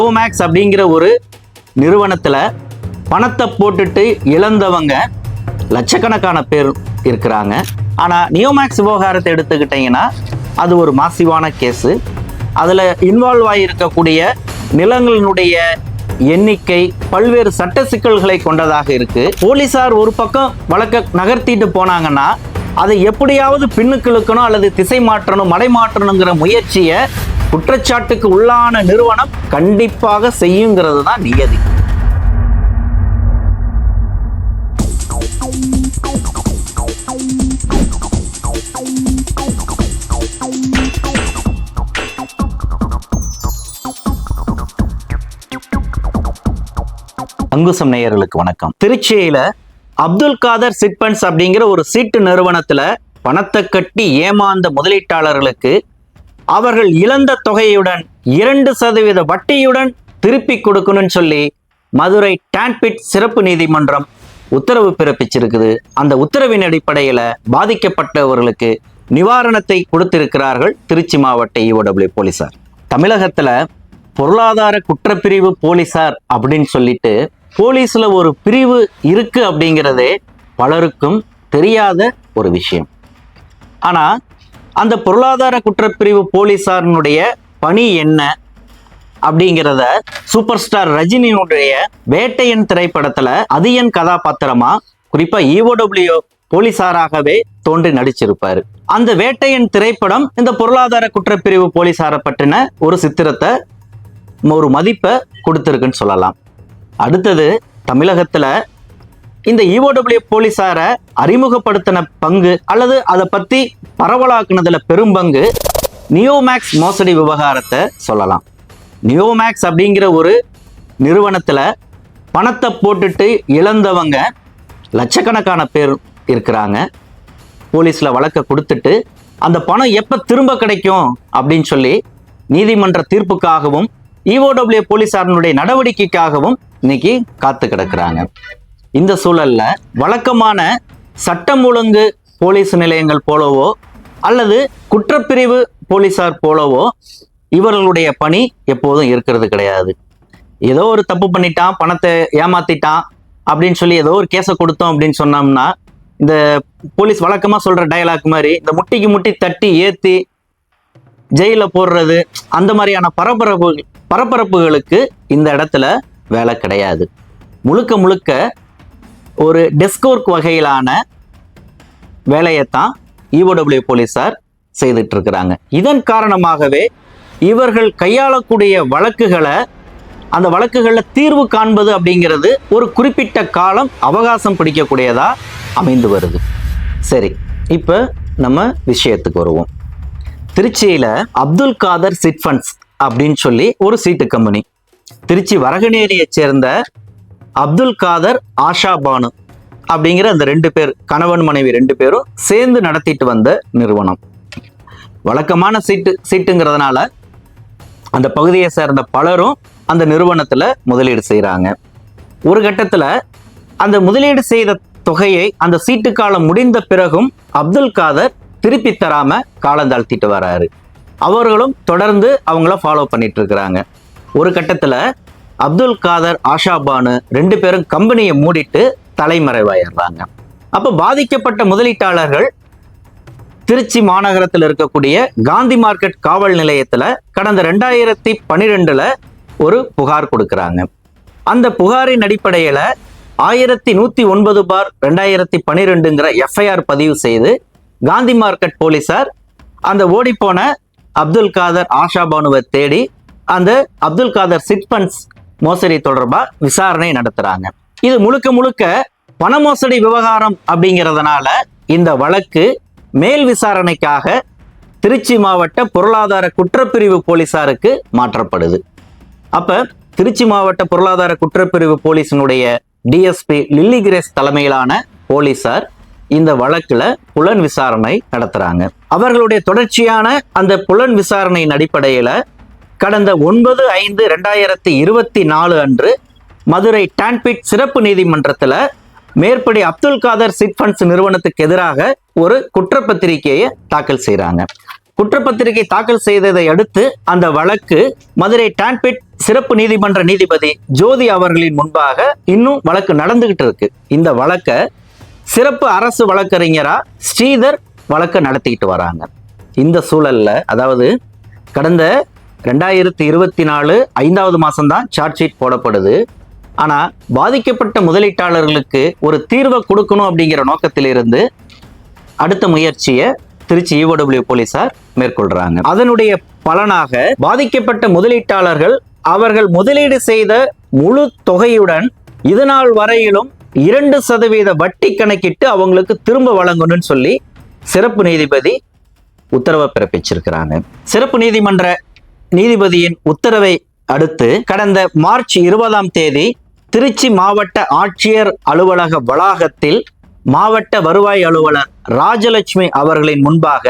நியோமேக்ஸ் அப்படிங்கிற ஒரு நிறுவனத்துல பணத்தை போட்டுட்டு இழந்தவங்க லட்சக்கணக்கான பேர் இருக்கிறாங்க. ஆனா நியோமேக்ஸ் விவகாரத்தை எடுத்துக்கிட்டீங்கன்னா அது ஒரு மாசிவான கேஸு. அதுல இன்வால்வ் ஆகியிருக்கக்கூடிய நிலங்களினுடைய எண்ணிக்கை பல்வேறு சட்ட சிக்கல்களை கொண்டதாக இருக்கு. போலீசார் ஒரு பக்கம் வழக்க நகர்த்திட்டு போனாங்கன்னா அதை எப்படியாவது பின்னுக்கு இழுக்கணும் அல்லது திசை மாற்றணும், மடை மாற்றணுங்கிற முயற்சியை குற்றச்சாட்டுக்கு உள்ளான நிறுவனம் கண்டிப்பாக செய்யுங்கிறது தான் நியதி. அங்குசம் நேயர்களுக்கு வணக்கம். திருச்சியில அப்துல் காதர் சிட் ஃபண்ட்ஸ் அப்படிங்கிற ஒரு சீட்டு நிறுவனத்துல பணத்தை கட்டி ஏமாந்த முதலீட்டாளர்களுக்கு அவர்கள் இழந்த தொகையுடன் 2% வட்டியுடன் திருப்பி கொடுக்கணும்னு சொல்லி மதுரை டான்பிட் சிறப்பு நீதிமன்றம் உத்தரவு பிறப்பிச்சிருக்குது. அந்த உத்தரவின் அடிப்படையில பாதிக்கப்பட்டவர்களுக்கு நிவாரணத்தை கொடுத்திருக்கிறார்கள் திருச்சி மாவட்ட EOW போலீசார். தமிழகத்துல பொருளாதார குற்றப்பிரிவு போலீசார் அப்படின்னு சொல்லிட்டு போலீஸ்ல ஒரு பிரிவு இருக்கு அப்படிங்கிறதே பலருக்கும் தெரியாத ஒரு விஷயம். ஆனா அந்த பொருளாதார குற்றப்பிரிவு போலீசாரினுடைய பணி என்ன அப்படிங்கிறத சூப்பர் ஸ்டார் ரஜினியினுடைய வேட்டையன் திரைப்படத்துல அதியன் கதாபாத்திரமா குறிப்பா EOW போலீசாராகவே தோன்றி நடிச்சிருப்பாரு. அந்த வேட்டையன் திரைப்படம் இந்த பொருளாதார குற்றப்பிரிவு போலீசாரை பற்றின ஒரு சித்திரத்தை, ஒரு மதிப்பை கொடுத்திருக்குன்னு சொல்லலாம். அடுத்தது தமிழகத்துல இந்த EOW போலீசாரை அறிமுகப்படுத்தின பங்கு அல்லது அதை பத்தி பரவலாக்குனதுல பெரும்பங்கு நியோமேக்ஸ் மோசடி விவகாரத்தை சொல்லலாம். நியோமேக்ஸ் அப்படிங்கிற ஒரு நிறுவனத்துல பணத்தை போட்டுட்டு இழந்தவங்க லட்சக்கணக்கான பேர் இருக்கிறாங்க. போலீஸ்ல வழக்க கொடுத்துட்டு அந்த பணம் எப்ப திரும்ப கிடைக்கும் அப்படின்னு சொல்லி நீதிமன்ற தீர்ப்புக்காகவும் EOW போலீசாரினுடைய நடவடிக்கைக்காகவும் இன்னைக்கு காத்து கிடக்குறாங்க. இந்த சூழல்ல வழக்கமான சட்டம் ஒழுங்கு போலீஸ் நிலையங்கள் போலவோ அல்லது குற்றப்பிரிவு போலீசார் போலவோ இவர்களுடைய பணி எப்போதும் இருக்கிறது கிடையாது. ஏதோ ஒரு தப்பு பண்ணிட்டான், பணத்தை ஏமாத்திட்டான் அப்படின்னு சொல்லி ஏதோ ஒரு கேஸை கொடுத்தோம் அப்படின்னு சொன்னோம்னா இந்த போலீஸ் வழக்கமா சொல்ற டயலாக் மாதிரி இந்த முட்டிக்கு முட்டி தட்டி ஏத்தி ஜெயில போடுறது, அந்த மாதிரியான பரபரப்புகளுக்கு இந்த இடத்துல வேலை கிடையாது. முழுக்க முழுக்க ஒரு டெஸ்க் ஒர்க் வகையிலான வேலையைத்தான் EOW போலீசார் செய்துட்டு இருக்கிறாங்க. இதன் காரணமாகவே இவர்கள் கையாளக்கூடிய வழக்குகளை, அந்த வழக்குகளில் தீர்வு காண்பது அப்படிங்கிறது ஒரு குறிப்பிட்ட காலம் அவகாசம் பிடிக்கக்கூடியதா அமைந்து வருது. சரி, இப்போ நம்ம விஷயத்துக்கு வருவோம். திருச்சியில அப்துல் காதர் சிட் ஃபண்ட்ஸ் அப்படின்னு சொல்லி ஒரு சீட்டு கம்பெனி, திருச்சி வரகநேரியை சேர்ந்த அப்துல் காதர், ஆஷா பானு அப்படிங்கிற அந்த 2 பேர், கணவன் மனைவி 2 பேரும் சேர்ந்து நடத்திட்டு வந்த நிறுவனம். வழக்கமான சீட்டுங்கிறதுனால அந்த பகுதியை சேர்ந்த பலரும் அந்த நிறுவனத்துல முதலீடு செய்யறாங்க. ஒரு கட்டத்துல அந்த முதலீடு செய்த தொகையை அந்த சீட்டு காலம் முடிந்த பிறகும் அப்துல் காதர் திருப்பி தராம காலந்தாழ்த்திட்டு வராரு. அவர்களும் தொடர்ந்து அவங்கள ஃபாலோ பண்ணிட்டு இருக்கிறாங்க. ஒரு கட்டத்துல அப்துல் காதர், ஆஷா பானு 2 பேரும் கம்பெனியை மூடிட்டு தலைமறைவாயிடுறாங்க. அப்ப பாதிக்கப்பட்ட முதலீட்டாளர்கள் திருச்சி மாநகரத்தில் இருக்கக்கூடிய காந்தி மார்க்கெட் காவல் நிலையத்துல கடந்த 2012 ஒரு புகார் கொடுக்கிறாங்க. அந்த புகாரின் அடிப்படையில 1109/2012 FIR பதிவு செய்து காந்தி மார்க்கெட் போலீசார் அந்த ஓடிப்போன அப்துல் காதர், ஆஷா பானுவை தேடி அந்த அப்துல் காதர் சிட் ஃபண்ட்ஸ் மோசடி தொடர்பா விசாரணை நடத்துறாங்க. இது முழுக்க முழுக்க பண மோசடி விவகாரம் அப்படிங்கிறதுனால இந்த வழக்கு மேல் விசாரணைக்காக திருச்சி மாவட்ட பொருளாதார குற்றப்பிரிவு போலீசாருக்கு மாற்றப்படுது. அப்ப திருச்சி மாவட்ட பொருளாதார குற்றப்பிரிவு போலீஸினுடைய DSP லில்லி கிரேஸ் தலைமையிலான போலீசார் இந்த வழக்குல புலன் விசாரணை நடத்துறாங்க. அவர்களுடைய தொடர்ச்சியான அந்த புலன் விசாரணையின் அடிப்படையில கடந்த 9/5/2024 அன்று மதுரை டான்பிட் சிறப்பு நீதிமன்றத்துல மேற்படி அப்துல் காதர் சிட் ஃபண்ட்ஸ் நிறுவனத்துக்கு எதிராக ஒரு குற்றப்பத்திரிகையை தாக்கல் செய்யறாங்க. குற்றப்பத்திரிகை தாக்கல் செய்ததை அடுத்து அந்த வழக்கு மதுரை டான்பிட் சிறப்பு நீதிமன்ற நீதிபதி ஜோதி அவர்களின் முன்பாக இன்னும் வழக்கு நடந்துகிட்டு இருக்கு. இந்த வழக்க சிறப்பு அரசு வழக்கறிஞரா ஸ்ரீதர் வழக்க நடத்திக்கிட்டு வராங்க. இந்த சூழல்ல அதாவது கடந்த 2024 5வது மாசம்தான் சார்ஜ் ஷீட் போடப்படுது. ஆனா பாதிக்கப்பட்ட முதலீட்டாளர்களுக்கு ஒரு தீர்வை கொடுக்கணும் அப்படிங்கிற நோக்கத்திலிருந்து அடுத்த முயற்சியை திருச்சி EOW போலீசார் மேற்கொள்றாங்க. அதனுடைய பலனாக பாதிக்கப்பட்ட முதலீட்டாளர்கள் அவர்கள் முதலீடு செய்த முழு தொகையுடன் இதுநாள் வரையிலும் 2% வட்டி கணக்கிட்டு அவங்களுக்கு திரும்ப வழங்கணும்னு சொல்லி சிறப்பு நீதிபதி உத்தரவை பிறப்பிச்சிருக்கிறாங்க. சிறப்பு நீதிமன்ற நீதிபதியின் உத்தரவை அடுத்து கடந்த மார்ச் 20ஆம் தேதி திருச்சி மாவட்ட ஆட்சியர் அலுவலக வளாகத்தில் மாவட்ட வருவாய் அலுவலர் ராஜலட்சுமி அவர்களின் முன்பாக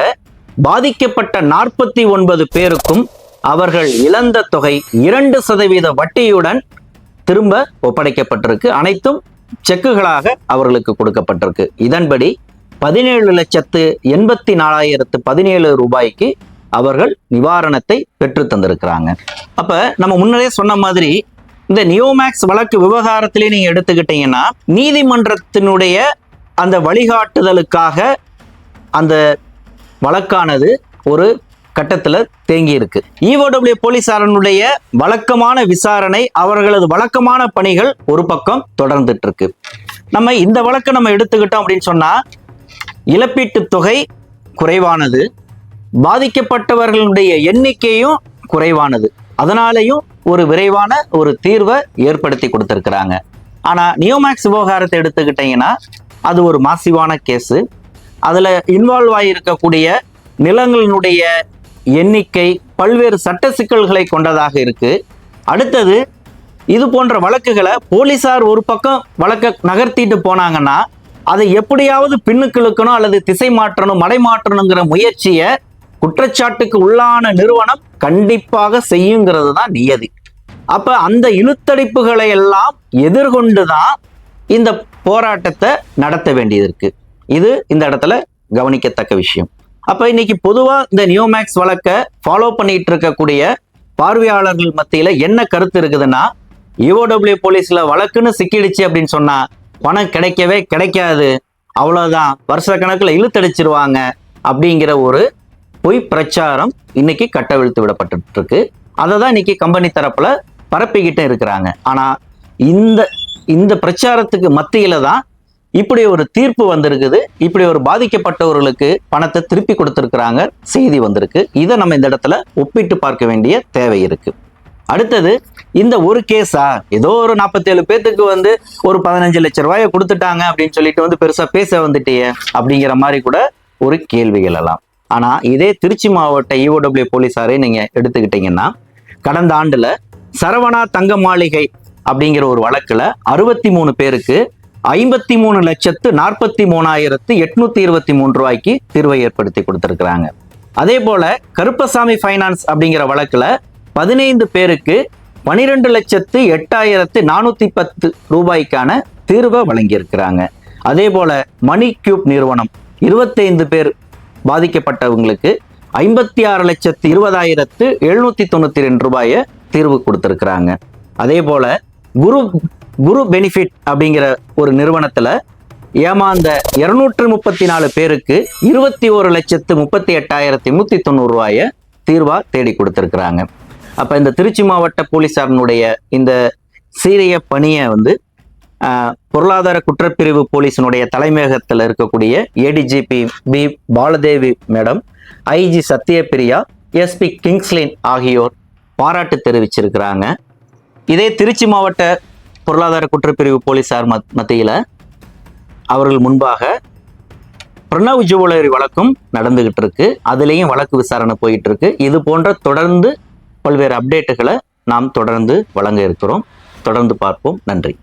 பாதிக்கப்பட்ட 49 பேருக்கும் அவர்கள் இழந்த தொகை 2% வட்டியுடன் திரும்ப ஒப்படைக்கப்பட்டிருக்கு. அனைத்தும் செக்குகளாக அவர்களுக்கு கொடுக்கப்பட்டிருக்கு. இதன்படி 17,84,017 ரூபாய்க்கு அவர்கள் நிவாரணத்தை பெற்று தந்திருக்கிறாங்க. அப்ப நம்ம முன்னரே சொன்ன மாதிரி இந்த நியோமேக்ஸ் வழக்கு விவகாரத்திலே நீங்க எடுத்துக்கிட்டீங்கன்னா நீதிமன்றத்தினுடைய அந்த வழிகாட்டுதலுக்காக அந்த வழக்கானது ஒரு கட்டத்துல தேங்கி இருக்கு. EOW போலீசாரனுடைய வழக்கமான விசாரணை அவர்களது வழக்கமான பணிகள் ஒரு பக்கம் தொடர்ந்துட்டு இருக்கு. நம்ம இந்த வழக்கை நம்ம எடுத்துக்கிட்டோம் அப்படின்னு சொன்னா இழப்பீட்டு தொகை குறைவானது, பாதிக்கப்பட்டவர்களுடைய எண்ணிக்கையும் குறைவானது, அதனாலையும் ஒரு விரைவான ஒரு தீர்வை ஏற்படுத்தி கொடுத்திருக்கிறாங்க. ஆனா நியோமேக்ஸ் விவகாரத்தை எடுத்துக்கிட்டீங்கன்னா அது ஒரு மாசிவான கேஸு. அதுல இன்வால்வ் ஆகியிருக்கக்கூடிய நிலங்களினுடைய எண்ணிக்கை பல்வேறு சட்ட சிக்கல்களை கொண்டதாக இருக்கு. அடுத்தது இது போன்ற வழக்குகளை போலீசார் ஒரு பக்கம் வழக்க நகர்த்திட்டு போனாங்கன்னா அதை எப்படியாவது பின்னுக்கு இழுக்கணும் அல்லது திசை மாற்றணும், மடை மாற்றணுங்கிற முயற்சியை குற்றச்சாட்டுக்கு உள்ளான நிறுவனம் கண்டிப்பாக செய்யுங்கிறது தான் நியதி. அப்ப அந்த இழுத்தடிப்புகளை எல்லாம் எதிர்கொண்டுதான் இந்த போராட்டத்தை நடத்த வேண்டியது இருக்கு. இது இந்த இடத்துல கவனிக்கத்தக்க விஷயம். அப்ப இன்னைக்கு பொதுவா இந்த நியோமேக்ஸ் வழக்கை ஃபாலோ பண்ணிட்டு இருக்கக்கூடிய பார்வையாளர்கள் மத்தியில என்ன கருத்து இருக்குதுன்னா, EOW போலீஸ்ல வழக்குன்னு சிக்கிடுச்சு அப்படின்னு சொன்னா பணம் கிடைக்கவே கிடைக்காது, அவ்வளவுதான், வருஷ கணக்குல இழுத்தடிச்சிருவாங்க அப்படிங்கிற ஒரு பொய் பிரச்சாரம் இன்னைக்கு கட்டவிழ்த்து விடப்பட்டு இருக்கு. அதை தான் இன்னைக்கு கம்பெனி தரப்புல பரப்பிக்கிட்டே இருக்கிறாங்க. ஆனா இந்த பிரச்சாரத்துக்கு மத்தியில தான் இப்படி ஒரு தீர்ப்பு வந்திருக்குது. இப்படி ஒரு பாதிக்கப்பட்டவர்களுக்கு பணத்தை திருப்பி கொடுத்திருக்கிறாங்க செய்தி வந்திருக்கு. இதை நம்ம இந்த இடத்துல ஒப்பிட்டு பார்க்க வேண்டிய தேவை இருக்கு. அடுத்தது இந்த ஒரு கேஸா ஏதோ ஒரு 47 பேத்துக்கு ஒரு 15 லட்சம் ரூபாயை கொடுத்துட்டாங்க அப்படின்னு சொல்லிட்டு பெருசா பேச வந்துட்டியே அப்படிங்கிற மாதிரி கூட ஒரு கேள்விகள் எல்லாம். ஆனா இதே திருச்சி மாவட்ட EOW போலீசாரை நீங்க எடுத்துக்கிட்டீங்கன்னா கடந்த ஆண்டுல சரவணா தங்க மாளிகை அப்படிங்கிற ஒரு வழக்குல 63 பேருக்கு 53,43,823 ரூபாய்க்கு தீர்வை ஏற்படுத்தி கொடுத்திருக்கிறாங்க. அதே போல கருப்பசாமி பைனான்ஸ் அப்படிங்கிற வழக்குல 15 பேருக்கு 12,08,410 ரூபாய்க்கான தீர்வை வழங்கியிருக்கிறாங்க. அதே போல மணி கியூப் நிறுவனம் 25 பேர் பாதிக்கப்பட்டவங்களுக்கு 56,20,792 ரூபாயை தீர்வு கொடுத்திருக்கிறாங்க. அதே போல குரு பெனிஃபிட் அப்படிங்கிற ஒரு நிறுவனத்துல ஏமாந்த 234 பேருக்கு 21,38,190 ரூபாயை தீர்வா தேடி கொடுத்திருக்கிறாங்க. அப்ப இந்த திருச்சி மாவட்ட போலீசாரனுடைய இந்த சீரிய பணியை பொருளாதார குற்றப்பிரிவு போலீஸினுடைய தலைமையகத்தில் இருக்கக்கூடிய ADGP B Baladevi madam, IG Sathyapriya, SP Kingslin ஆகியோர் பாராட்டு தெரிவிச்சிருக்கிறாங்க. இதே திருச்சி மாவட்ட பொருளாதார குற்றப்பிரிவு போலீசார் மத்தியில் அவர்கள் முன்பாக பிரணவ் ஜுவல்லரி வழக்கும் நடந்துகிட்டு இருக்கு. அதுலேயும் வழக்கு விசாரணை போயிட்டு இருக்கு. இது போன்ற தொடர்ந்து பல்வேறு அப்டேட்டுகளை நாம் தொடர்ந்து வழங்க இருக்கிறோம். தொடர்ந்து பார்ப்போம். நன்றி.